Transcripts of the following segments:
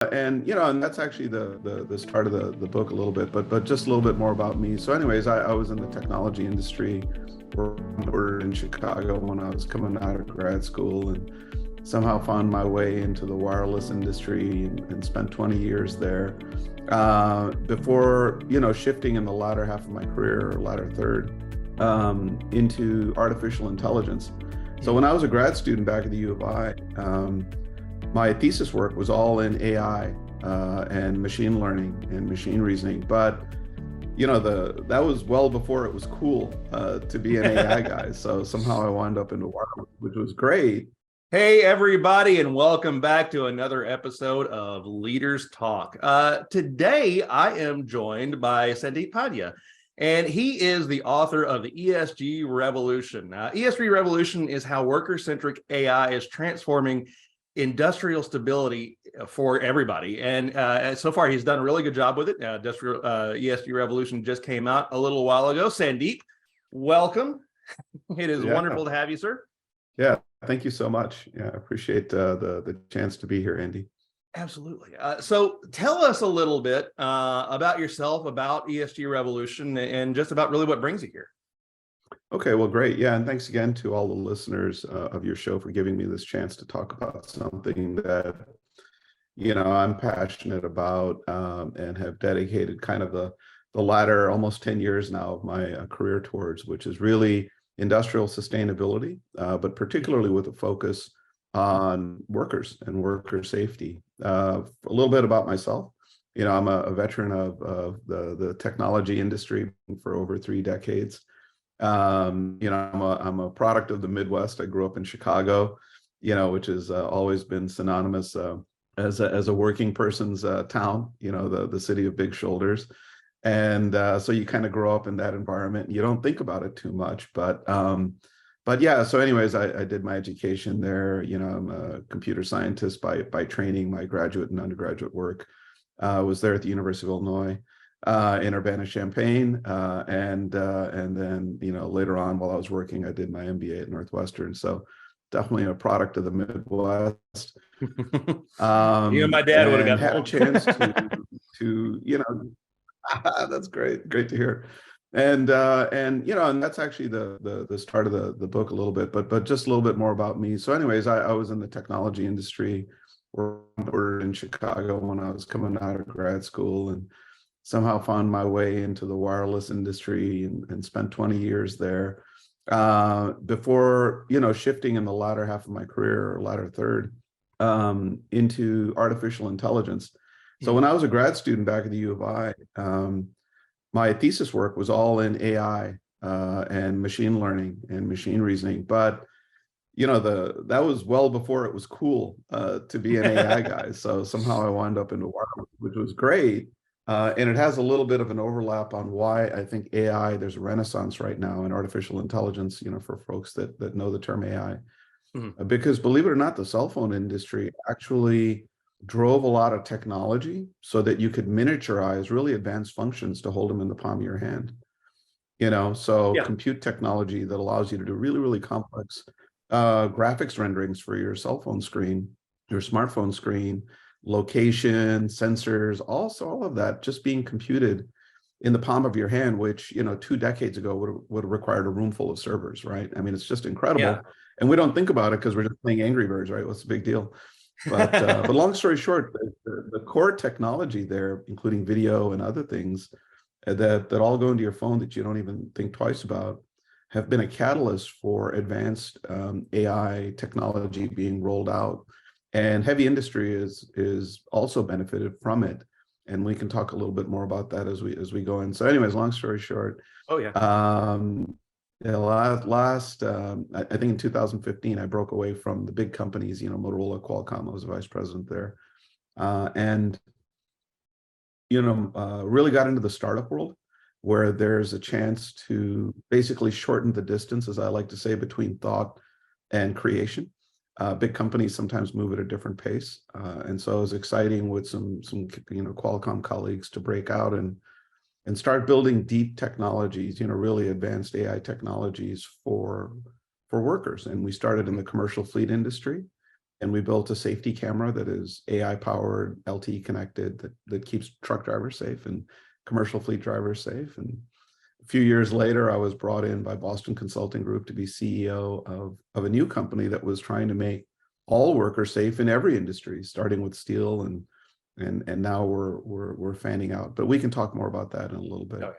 And that's actually the start of the book a little bit, but just a little bit more about me. So anyways, I was in the technology industry. We're in Chicago when I was coming out of grad school, and somehow found my way into the wireless industry and spent 20 years there before shifting in the latter half of my career, or latter third, into artificial intelligence. So when I was a grad student back at the U of I, my thesis work was all in AI and machine learning and machine reasoning. But that was well before it was cool to be an AI guy. So somehow I wound up into wireless, which was great. Hey, everybody, and welcome back to another episode of Leaders Talk. Today, I am joined by Sandeep Pandaya, and he is the author of the ESG Revolution. ESG Revolution is how worker-centric AI is transforming industrial stability for everybody. And so far, he's done a really good job with it. ESG Revolution just came out a little while ago. Sandeep, welcome. It is wonderful to have you, sir. Yeah, thank you so much. Yeah, I appreciate the chance to be here, Andy. Absolutely. So tell us a little bit about yourself, about ESG Revolution, and just about really what brings you here. Okay, well, great. Yeah, and thanks again to all the listeners of your show for giving me this chance to talk about something that, I'm passionate about and have dedicated kind of the latter almost 10 years now of my career towards, which is really industrial sustainability, but particularly with a focus on workers and worker safety. A little bit about myself. I'm a veteran of the technology industry for over 3 decades. I'm a product of the Midwest. I grew up in Chicago, which has always been synonymous as a working person's town, the city of big shoulders. And so you kind of grow up in that environment. You don't think about it too much, but yeah. So anyways, I did my education there. I'm a computer scientist by training. My graduate and undergraduate work was there at the University of Illinois in Urbana-Champaign, and then later on while I was working, I did my MBA at Northwestern. So definitely a product of the Midwest. You and my dad would have had a chance to that's great to hear. And that's actually the start of the book a little bit, but just a little bit more about me. So anyways, I was in the technology industry. We're in Chicago when I was coming out of grad school, and somehow found my way into the wireless industry and spent 20 years there before shifting in the latter half of my career, or latter third, into artificial intelligence. So when I was a grad student back at the U of I, my thesis work was all in AI and machine learning and machine reasoning. But that was well before it was cool to be an AI guy. So somehow I wound up into wireless, which was great. And it has a little bit of an overlap on why I think AI, there's a renaissance right now in artificial intelligence, for folks that know the term AI. Because believe it or not, the cell phone industry actually drove a lot of technology so that you could miniaturize really advanced functions to hold them in the palm of your hand. Compute technology that allows you to do really, really complex graphics renderings for your cell phone screen, your smartphone screen, location, sensors, also all of that just being computed in the palm of your hand, which 2 decades ago would have required a room full of servers, right? I mean, it's just incredible. Yeah. And we don't think about it because we're just playing Angry Birds, right? What's the big deal? But long story short, the core technology there, including video and other things that all go into your phone that you don't even think twice about, have been a catalyst for advanced AI technology being rolled out. And heavy industry is also benefited from it, and we can talk a little bit more about that as we go in. So, anyways, long story short. Oh yeah. I think in 2015 I broke away from the big companies. Motorola, Qualcomm. I was a vice president there, and really got into the startup world, where there's a chance to basically shorten the distance, as I like to say, between thought and creation. Big companies sometimes move at a different pace, and so it was exciting with some Qualcomm colleagues to break out and start building deep technologies, really advanced AI technologies for workers. And we started in the commercial fleet industry, and we built a safety camera that is AI powered, LTE connected, that keeps truck drivers safe and commercial fleet drivers safe. And a few years later, I was brought in by Boston Consulting Group to be CEO of a new company that was trying to make all workers safe in every industry, starting with steel, and now we're fanning out. But we can talk more about that in a little bit. Okay.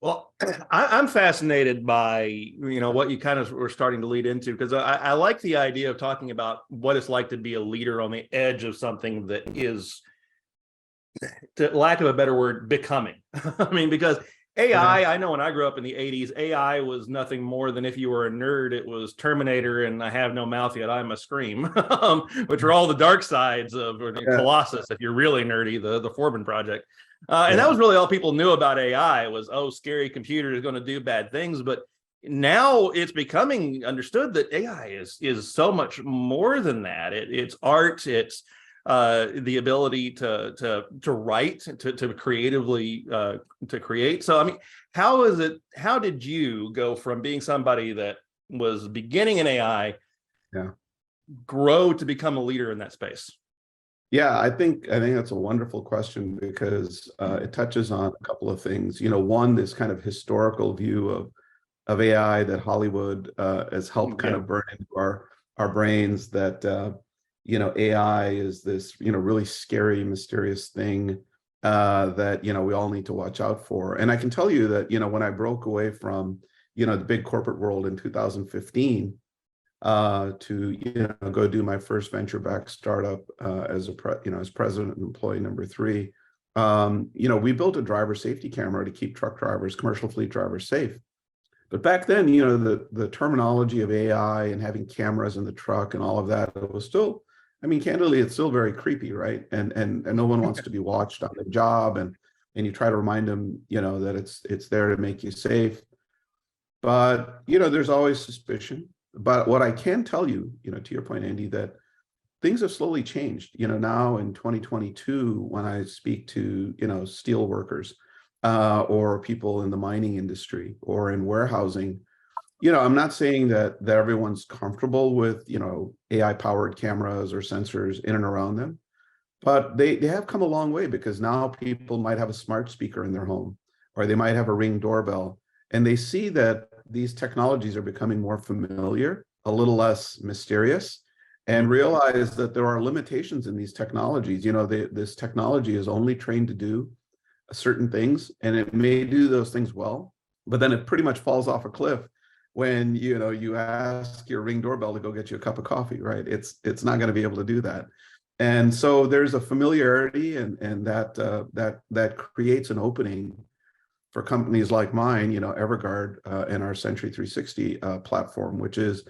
Well, I'm fascinated by, what you kind of were starting to lead into, because I like the idea of talking about what it's like to be a leader on the edge of something that is, to lack of a better word, becoming. I mean, because AI, I know when I grew up in the 80s, AI was nothing more than, if you were a nerd, it was Terminator and I have no mouth yet I must scream, which are all the dark sides of Colossus, if you're really nerdy, the Foreman project. And that was really all people knew about AI was, oh, scary computer is going to do bad things. But now it's becoming understood that AI is so much more than that. It's art. It's the ability to write, to creatively to create. So, I mean, how did you go from being somebody that was beginning in AI, grow to become a leader in that space? Yeah, I think that's a wonderful question, because it touches on a couple of things. One, this kind of historical view of AI that Hollywood has helped kind of burn into our brains, that AI is this really scary, mysterious thing that we all need to watch out for. And I can tell you that when I broke away from the big corporate world in 2015, to go do my first venture-backed startup as president and employee number 3. We built a driver safety camera to keep truck drivers, commercial fleet drivers safe. But back then, the terminology of AI and having cameras in the truck and all of that, it was still, I mean, candidly, it's still very creepy, right? And no one wants to be watched on their job, and you try to remind them, that it's there to make you safe. But there's always suspicion. But what I can tell you, to your point, Andy, that things have slowly changed. Now in 2022, when I speak to, steel workers or people in the mining industry or in warehousing, I'm not saying that everyone's comfortable with, AI-powered cameras or sensors in and around them, but they have come a long way, because now people might have a smart speaker in their home, or they might have a Ring doorbell, and they see that these technologies are becoming more familiar, a little less mysterious, and realize that there are limitations in these technologies. This technology is only trained to do certain things, and it may do those things well, but then it pretty much falls off a cliff when you ask your Ring doorbell to go get you a cup of coffee, right? It's not going to be able to do that. And so there's a familiarity, and that creates an opening for companies like mine, Everguard, and our Century 360 platform, which is,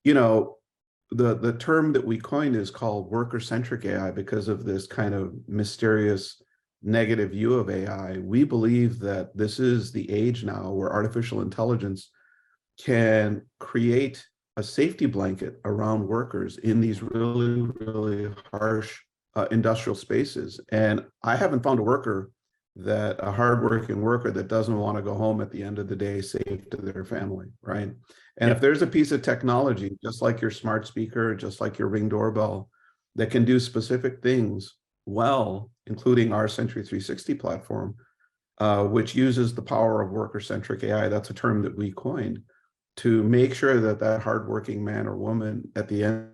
the term that we coined is called worker-centric AI, because of this kind of mysterious negative view of AI. We believe that this is the age now where artificial intelligence can create a safety blanket around workers in these really, really harsh industrial spaces. And I haven't found a hardworking worker that doesn't want to go home at the end of the day safe to their family, right? And if there's a piece of technology, just like your smart speaker, just like your Ring doorbell, that can do specific things well, including our Century 360 platform, which uses the power of worker-centric AI, that's a term that we coined, to make sure that hardworking man or woman at the end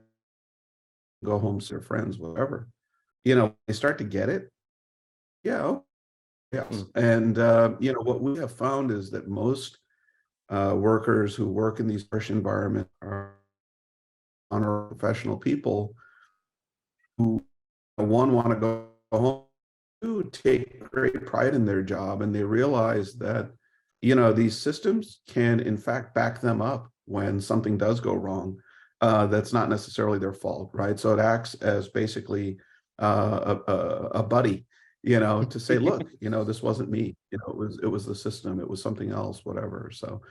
go home to their friends, whatever, they start to get it. Yes. And, what we have found is that most workers who work in these harsh environments are professional people who, one, want to go home, two, take great pride in their job, and they realize that, these systems can, in fact, back them up when something does go wrong. That's not necessarily their fault, right? So it acts as basically a buddy, to say, look, this wasn't me, it was the system, it was something else, whatever. So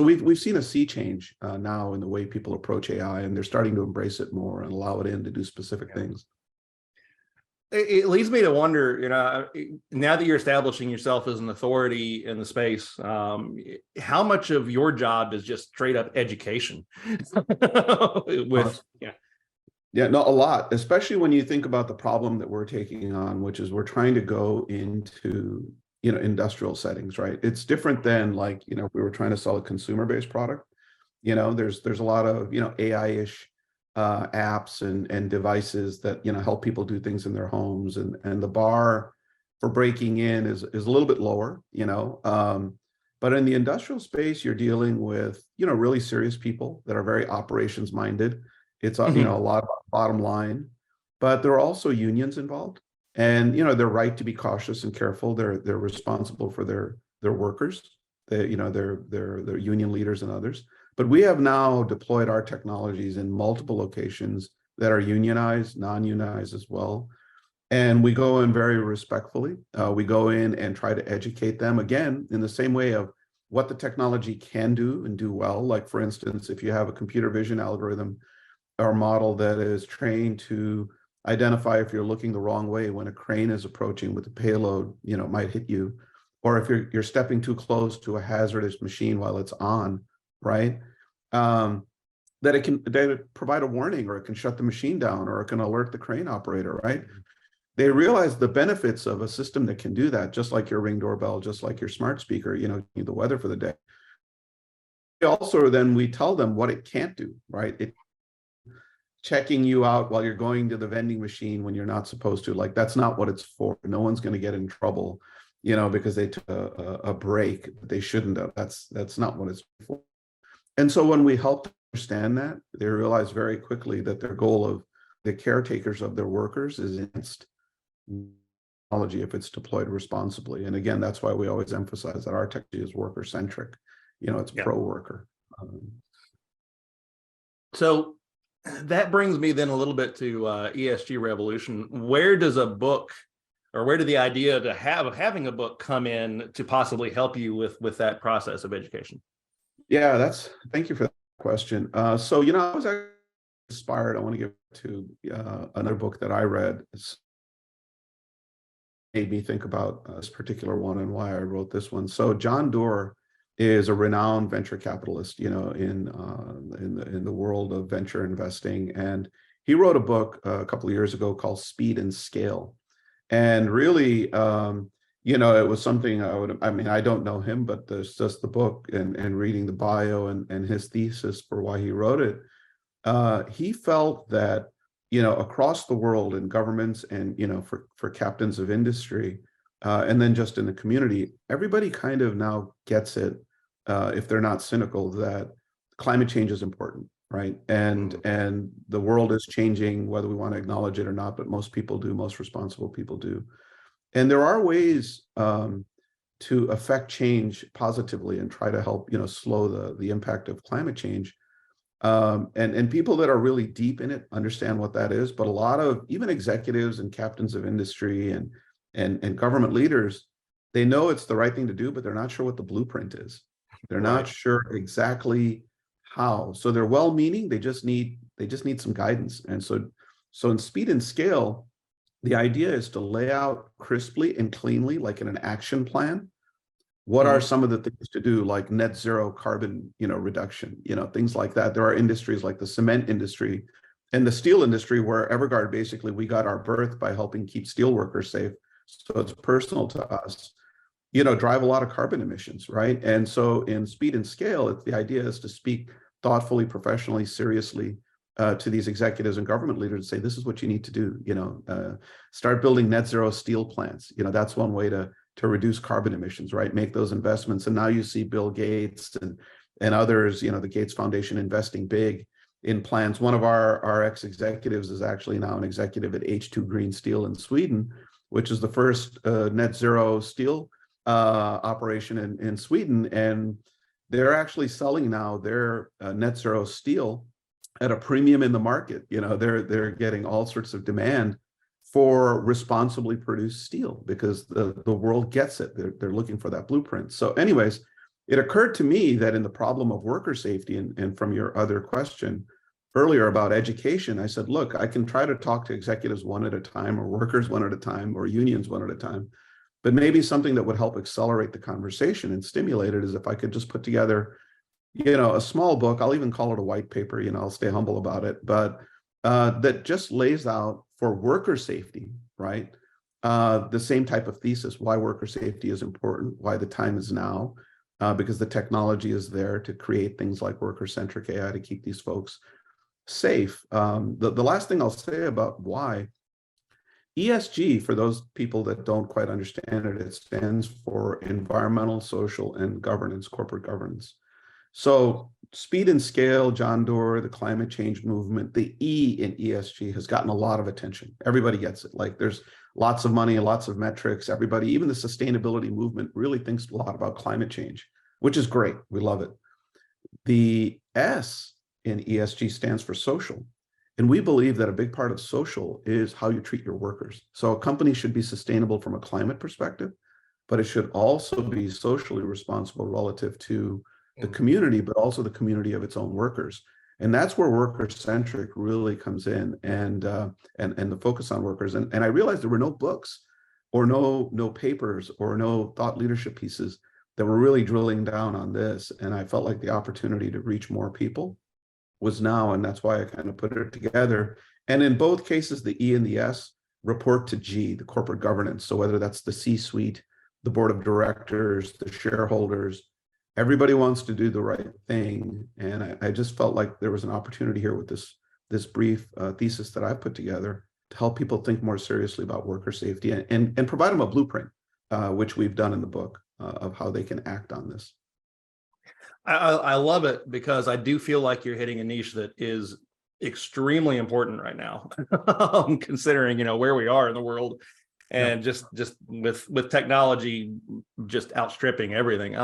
we've seen a sea change now in the way people approach AI, and they're starting to embrace it more and allow it in to do specific things. It leads me to wonder, now that you're establishing yourself as an authority in the space, how much of your job is just straight up education? Yeah, no, a lot, especially when you think about the problem that we're taking on, which is we're trying to go into, industrial settings, right? It's different than like, if we were trying to sell a consumer-based product. There's a lot of, AI-ish apps and devices that, help people do things in their homes, and the bar for breaking in is a little bit lower, but in the industrial space, you're dealing with, really serious people that are very operations minded. It's a Mhm. lot about bottom line, but there are also unions involved, and they're right to be cautious and careful. They're responsible for their workers, their union leaders and others. But we have now deployed our technologies in multiple locations that are unionized, non-unionized as well. And we go in very respectfully. We go in and try to educate them again in the same way of what the technology can do and do well. Like, for instance, if you have a computer vision algorithm or model that is trained to identify if you're looking the wrong way when a crane is approaching with a payload, it might hit you, or if you're stepping too close to a hazardous machine while it's on, right? That it provide a warning, or it can shut the machine down, or it can alert the crane operator, right? They realize the benefits of a system that can do that, just like your Ring doorbell, just like your smart speaker, the weather for the day. Also, then we tell them what it can't do, right? It checking you out while you're going to the vending machine when you're not supposed to. Like, that's not what it's for. No one's going to get in trouble, because they took a break that they shouldn't have. That's not what it's for. And so when we help them understand that, they realize very quickly that their goal of the caretakers of their workers is against technology if it's deployed responsibly. And again, that's why we always emphasize that our technology is worker centric. It's Yeah. pro worker. So that brings me then a little bit to ESG Revolution. Where does a book, or where did the idea to having a book come in to possibly help you with that process of education? Yeah, thank you for that question. So, I was actually inspired. I want to give to another book that I read. It's made me think about this particular one and why I wrote this one. So John Doerr is a renowned venture capitalist, in the world of venture investing, and he wrote a book a couple of years ago called Speed and Scale. And really, it was something I don't know him, but there's just the book and reading the bio and his thesis for why he wrote it. He felt that, across the world in governments and, for captains of industry, and then just in the community, everybody kind of now gets it, if they're not cynical, that climate change is important, right? And the world is changing, whether we want to acknowledge it or not, but most people do, most responsible people do. And there are ways to affect change positively and try to help, slow the impact of climate change. And people that are really deep in it understand what that is. But a lot of even executives and captains of industry and government leaders, they know it's the right thing to do, but they're not sure what the blueprint is. They're not Right. sure exactly how. So they're well-meaning. They just need some guidance. And so in Speed and Scale, the idea is to lay out crisply and cleanly, like in an action plan, what are Mhm. some of the things to do, like net zero carbon, reduction, things like that. There are industries like the cement industry and the steel industry, where Everguard, basically, we got our birth by helping keep steel workers safe. So it's personal to us, drive a lot of carbon emissions, right? And so in Speed and Scale, the idea is to speak thoughtfully, professionally, seriously, to these executives and government leaders, and say, this is what you need to do. Start building net zero steel plants. That's one way to reduce carbon emissions, right? Make those investments. And now you see Bill Gates and others, the Gates Foundation, investing big in plants. One of our ex-executives is actually now an executive at H2 Green Steel in Sweden, which is the first net zero steel operation in Sweden. And they're actually selling now their net zero steel at a premium in the market. They're getting all sorts of demand for responsibly produced steel because the world gets it. They're looking for that blueprint. So anyways, it occurred to me that in the problem of worker safety, and from your other question earlier about education, I said, look, I can try to talk to executives one at a time, or workers one at a time, or unions one at a time. But maybe something that would help accelerate the conversation and stimulate it is if I could just put together, a small book. I'll even call it a white paper, I'll stay humble about it, but that just lays out for worker safety, right? The same type of thesis, why worker safety is important, why the time is now, because the technology is there to create things like worker-centric AI to keep these folks safe. The last thing I'll say about why, ESG, for those people that don't quite understand it, it stands for environmental, social, and governance, corporate governance. So speed and scale, John Doerr, the climate change movement, the E in ESG has gotten a lot of attention. Everybody gets it. Like there's lots of money and lots of metrics. Everybody, even the sustainability movement really thinks a lot about climate change, which is great. We love it. The S in ESG stands for social. And we believe that a big part of social is how you treat your workers. So a company should be sustainable from a climate perspective, but it should also be socially responsible relative to the community, but also the community of its own workers. And that's where worker-centric really comes in, and the focus on workers. And I realized there were no books or no papers or no thought leadership pieces that were really drilling down on this. And I felt like the opportunity to reach more people was now, and that's why I kind of put it together. And in both cases, the E and the S report to G, the corporate governance. So whether that's the C-suite, the board of directors, the shareholders, everybody wants to do the right thing. And I just felt like there was an opportunity here with this brief thesis that I put together to help people think more seriously about worker safety and provide them a blueprint, which we've done in the book, of how they can act on this. I love it, because I do feel like you're hitting a niche that is extremely important right now, considering, where we are in the world, and just with technology just outstripping everything.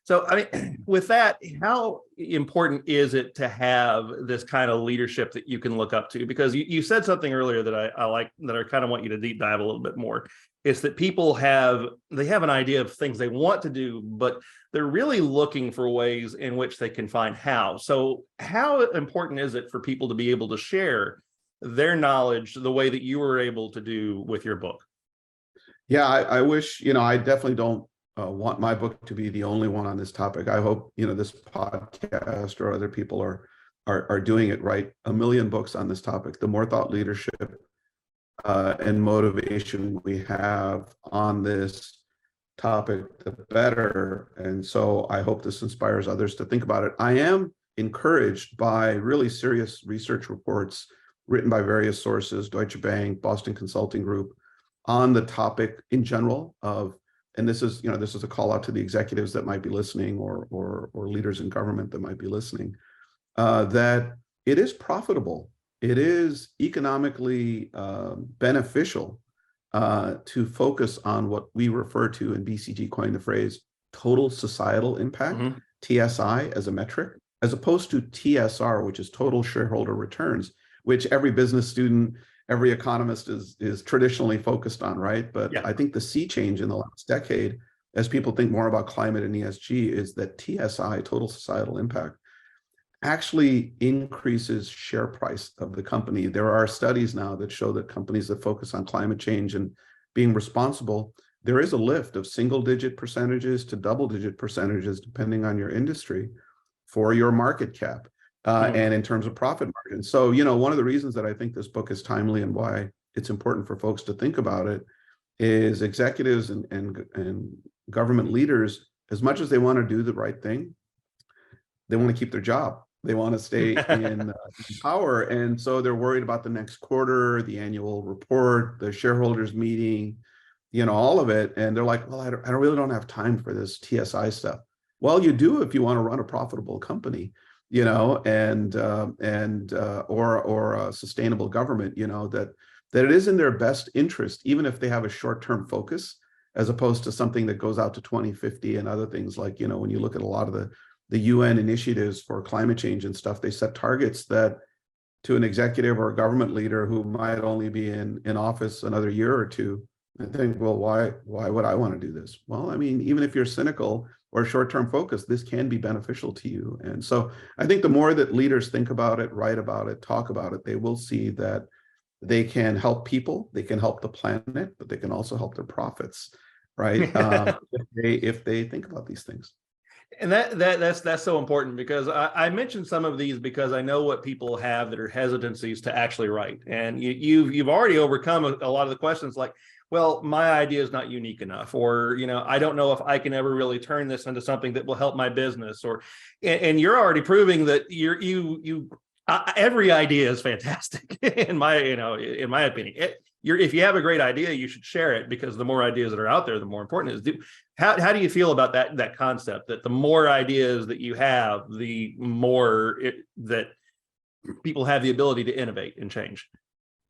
So I mean, with that, how important is it to have this kind of leadership that you can look up to? Because you said something earlier that I like, that I kind of want you to deep dive a little bit more. It's that people have an idea of things they want to do, but they're really looking for ways in which they can find how. So how important is it for people to be able to share their knowledge the way that you were able to do with your book? Yeah, I wish, I definitely don't want my book to be the only one on this topic. I hope, this podcast or other people are doing it right. A million books on this topic. The more thought leadership and motivation we have on this topic, the better. And so I hope this inspires others to think about it. I am encouraged by really serious research reports written by various sources, Deutsche Bank, Boston Consulting Group, on the topic in general of, and this is a call out to the executives that might be listening, or leaders in government that might be listening, that it is profitable. It is economically beneficial to focus on what we refer to, in BCG coined the phrase, total societal impact, TSI, as a metric, as opposed to TSR, which is total shareholder returns, which every business student, every economist is traditionally focused on, right? But I think the sea change in the last decade, as people think more about climate and ESG, is that TSI, total societal impact, actually increases share price of the company. There are studies now that show that companies that focus on climate change and being responsible, there is a lift of single-digit percentages to double-digit percentages, depending on your industry, for your market cap and in terms of profit margin. So, one of the reasons that I think this book is timely and why it's important for folks to think about it is executives and government leaders, as much as they want to do the right thing, they want to keep their job. They want to stay in power. And so they're worried about the next quarter, the annual report, the shareholders meeting, all of it. And they're like, well, I really don't have time for this TSI stuff. Well, you do if you want to run a profitable company, or a sustainable government, that it is in their best interest, even if they have a short-term focus, as opposed to something that goes out to 2050 and other things like, when you look at a lot of the UN initiatives for climate change and stuff, they set targets that, to an executive or a government leader who might only be in office another year or two, I think, well, why would I want to do this? Well, I mean, even if you're cynical or short-term focused, this can be beneficial to you. And so I think the more that leaders think about it, write about it, talk about it, they will see that they can help people, they can help the planet, but they can also help their profits, right? If they think about these things. And that's so important, because I mentioned some of these because I know what people have that are hesitancies to actually write, and you've already overcome a lot of the questions, like, well, my idea is not unique enough, or I don't know if I can ever really turn this into something that will help my business, or and you're already proving that every idea is fantastic in my opinion. If you have a great idea, you should share it, because the more ideas that are out there, the more important it is. How do you feel about that concept, that the more ideas that you have, the more that people have the ability to innovate and change?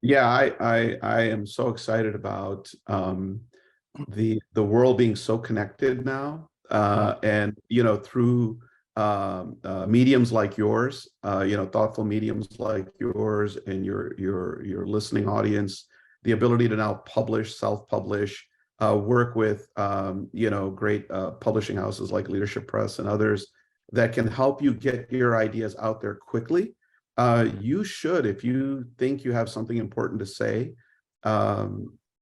Yeah, I am so excited about the world being so connected now, and through mediums like yours, thoughtful mediums like yours, and your listening audience, the ability to now publish, self-publish, work with great publishing houses like Leadership Press and others that can help you get your ideas out there quickly. You should, if you think you have something important to say,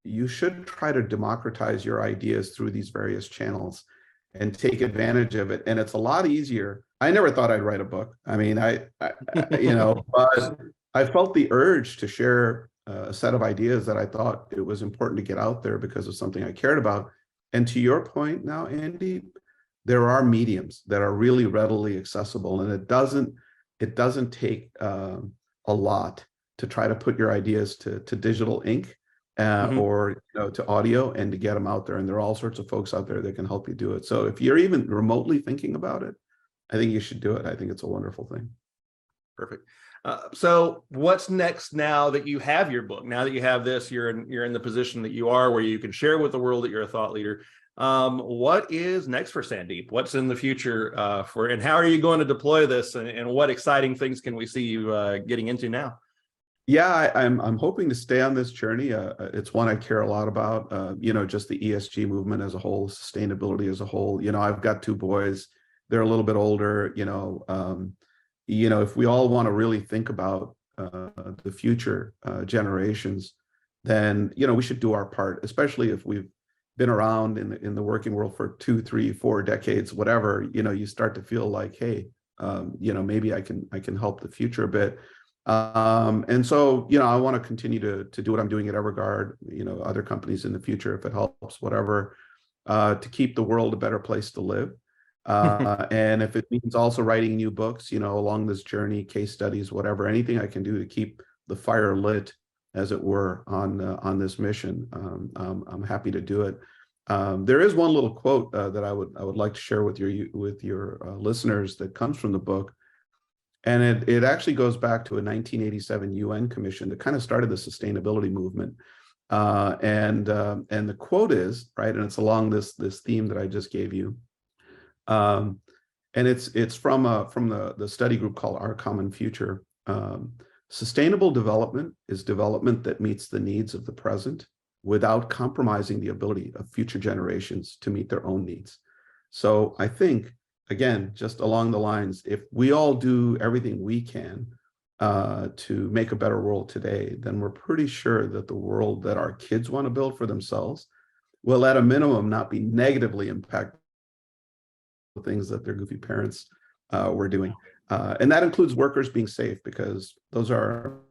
you should try to democratize your ideas through these various channels and take advantage of it. And it's a lot easier. I never thought I'd write a book. I mean, but I felt the urge to share a set of ideas that I thought it was important to get out there because of something I cared about. And to your point now, Andy, there are mediums that are really readily accessible, and it doesn't take a lot to try to put your ideas to digital ink, or to audio, and to get them out there. And there are all sorts of folks out there that can help you do it. So if you're even remotely thinking about it, I think you should do it. I think it's a wonderful thing. Perfect. So what's next now that you have your book? Now that you have this, you're in the position that you are, where you can share with the world that you're a thought leader. What is next for Sandeep? What's in the future and how are you going to deploy this, and what exciting things can we see you getting into now? Yeah, I'm hoping to stay on this journey. It's one I care a lot about. Just the ESG movement as a whole, sustainability as a whole. I've got two boys; they're a little bit older. If we all want to really think about the future generations, then we should do our part. Especially if we've been around in the working world for 2, 3, 4 decades, whatever. You start to feel like, hey, maybe I can help the future a bit. And so, I want to continue to do what I'm doing at Everguard, other companies in the future, if it helps, whatever, to keep the world a better place to live. And if it means also writing new books, along this journey, case studies, whatever, anything I can do to keep the fire lit, as it were, on this mission, I'm happy to do it. There is one little quote that I would like to share with your listeners that comes from the book. And it actually goes back to a 1987 UN commission that kind of started the sustainability movement. And the quote is, right, and it's along this theme that I just gave you. And it's from the study group called Our Common Future. Sustainable development is development that meets the needs of the present without compromising the ability of future generations to meet their own needs. So I think, again, just along the lines, if we all do everything we can to make a better world today, then we're pretty sure that the world that our kids want to build for themselves will, at a minimum, not be negatively impacted by the things that their goofy parents were doing. And that includes workers being safe, because those are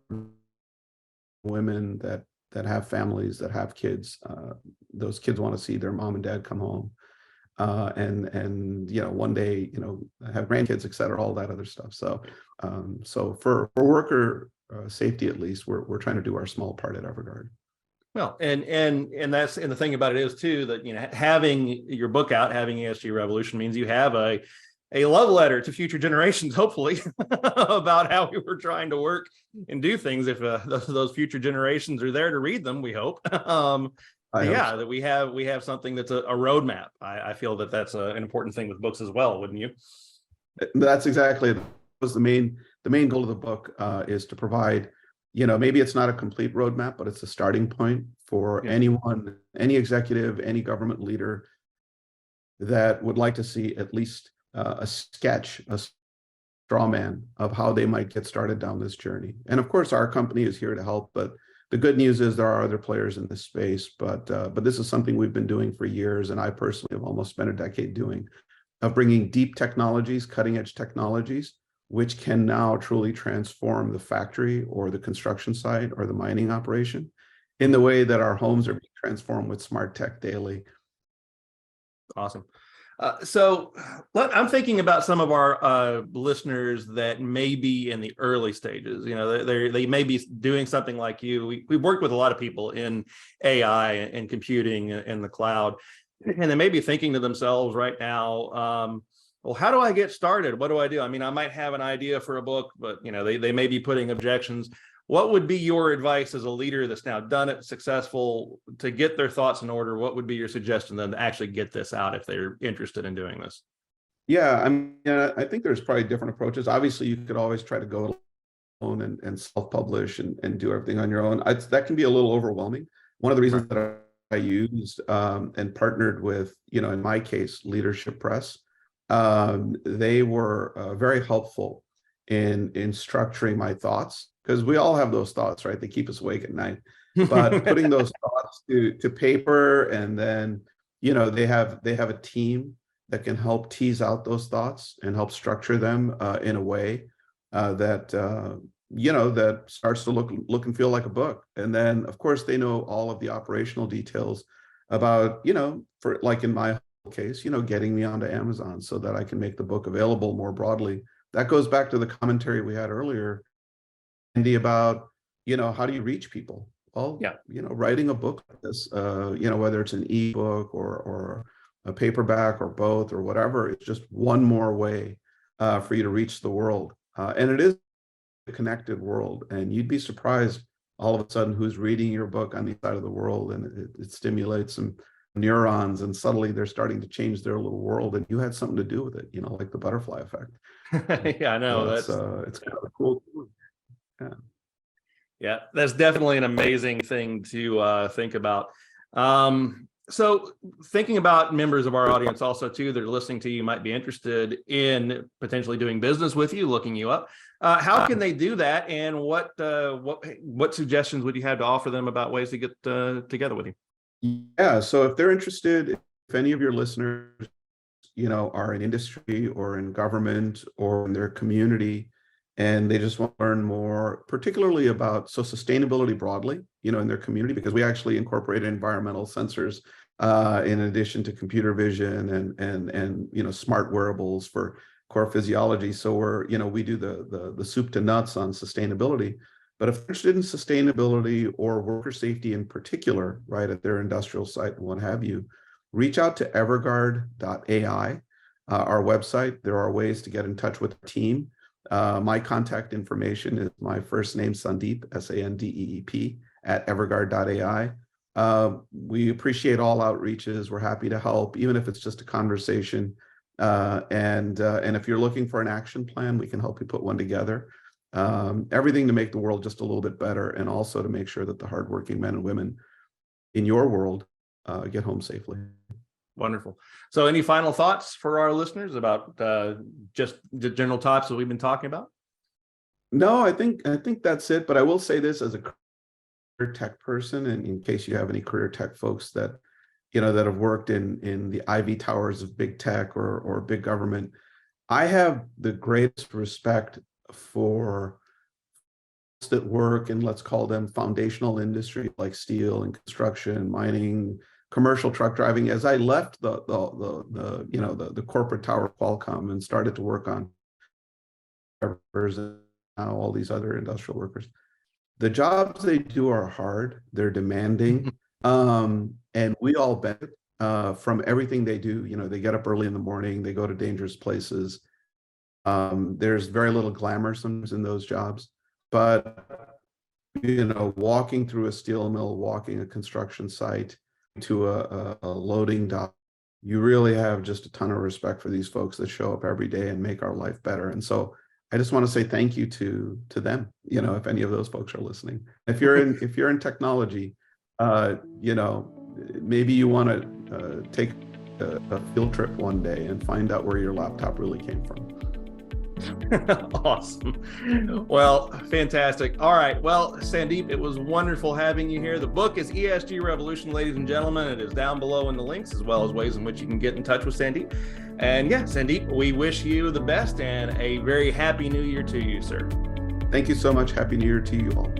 women that have families, that have kids. Those kids want to see their mom and dad come home. And one day, have grandkids, et cetera, all that other stuff. So for worker safety, at least, we're trying to do our small part at Everguard. Well, and the thing about it is too, that having your book out, having ESG Revolution, means you have a love letter to future generations, hopefully, about how we were trying to work and do things. If those future generations are there to read them, we hope. That we have something that's a roadmap. I feel that that's an important thing with books as well, wouldn't you? That's exactly it. Was the main goal of the book is to provide, maybe it's not a complete roadmap, but it's a starting point for anyone, any executive, any government leader that would like to see at least a sketch, a straw man of how they might get started down this journey. And of course, our company is here to help, but the good news is there are other players in this space, but this is something we've been doing for years, and I personally have almost spent a decade doing. of bringing deep technologies, cutting edge technologies, which can now truly transform the factory or the construction site or the mining operation in the way that our homes are being transformed with smart tech daily. Awesome. I'm thinking about some of our listeners that may be in the early stages. You know, they may be doing something like you. We've worked with a lot of people in AI and computing and the cloud, and they may be thinking to themselves right now, well, how do I get started? What do I do? I mean, I might have an idea for a book, but you know, they may be putting objections. What would be your advice as a leader that's now done it, successful, to get their thoughts in order? What would be your suggestion then to actually get this out if they're interested in doing this? Yeah, I mean, I think there's probably different approaches. Obviously, you could always try to go alone and self-publish and do everything on your own. That can be a little overwhelming. One of the reasons that I used and partnered with, you know, in my case, Leadership Press, they were very helpful in structuring my thoughts, because we all have those thoughts, right? They keep us awake at night. But putting those thoughts to paper, and then, you know, they have a team that can help tease out those thoughts and help structure them in a way that you know, that starts to look and feel like a book. And then, of course, they know all of the operational details about, you know, for like in my case, you know, getting me onto Amazon so that I can make the book available more broadly. That goes back to the commentary we had earlier, Andy, about, you know, how do you reach people? Well, Yeah. you know, writing a book like this, you know, whether it's an ebook or a paperback or both or whatever, it's just one more way for you to reach the world. And it is a connected world, and you'd be surprised all of a sudden who's reading your book on the side of the world, and it stimulates some neurons, and suddenly they're starting to change their little world, and you had something to do with it, you know, like the butterfly effect. Yeah, I know. So it's kind of cool. Yeah. Yeah, that's definitely an amazing thing to think about. So thinking about members of our audience also too that are listening to you might be interested in potentially doing business with you, looking you up. How can they do that, and what suggestions would you have to offer them about ways to get together with you? Yeah, so if they're interested, if any of your listeners, you know, are in industry or in government or in their community, and they just want to learn more, particularly about sustainability broadly, you know, in their community, because we actually incorporate environmental sensors in addition to computer vision and you know, smart wearables for core physiology. So we're, you know, we do the soup to nuts on sustainability. But if they're interested in sustainability or worker safety in particular, right, at their industrial site and what have you, reach out to everguard.ai, our website. There are ways to get in touch with the team. My contact information is my first name, Sandeep, Sandeep, at everguard.ai. We appreciate all outreaches. We're happy to help, even if it's just a conversation. And if you're looking for an action plan, we can help you put one together. Everything to make the world just a little bit better, and also to make sure that the hardworking men and women in your world get home safely. Wonderful. So any final thoughts for our listeners about just the general topics that we've been talking about? No, I think that's it. But I will say this as a career tech person, and in case you have any career tech folks that, you know, that have worked in the ivy towers of big tech or big government, I have the greatest respect for that work in, let's call them, foundational industry like steel and construction, mining, commercial truck driving. As I left the you know, the corporate tower of Qualcomm and started to work on and now all these other industrial workers, the jobs they do are hard, they're demanding, and we all benefit from everything they do. You know, they get up early in the morning, they go to dangerous places. There's very little glamour sometimes in those jobs, but, you know, walking through a steel mill, walking a construction site to a loading dock, you really have just a ton of respect for these folks that show up every day and make our life better. And so I just want to say thank you to them, you know, if any of those folks are listening. If you're in technology, you know, maybe you want to take a field trip one day and find out where your laptop really came from. Awesome. Well, fantastic. All right. Well, Sandeep, it was wonderful having you here. The book is ESG Revolution, ladies and gentlemen. It is down below in the links, as well as ways in which you can get in touch with Sandeep. And yeah, Sandeep, we wish you the best and a very happy new year to you, sir. Thank you so much. Happy New Year to you all.